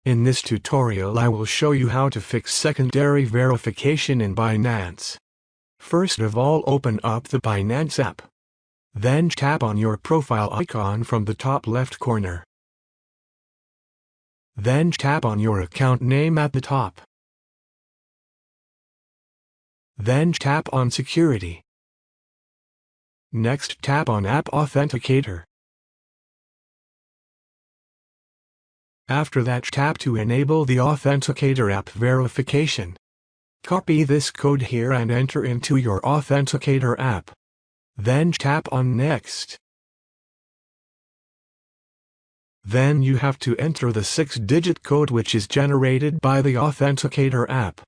In this tutorial I will show you how to fix secondary verification in Binance. First of all, open up the Binance app. Then tap on your profile icon from the top left corner. Then tap on your account name at the top. Then tap on Security. Next, tap on App Authenticator. After that, tap to enable the Authenticator app verification. Copy this code here and enter into your Authenticator app. Then tap on Next. Then you have to enter the 6-digit code which is generated by the Authenticator app.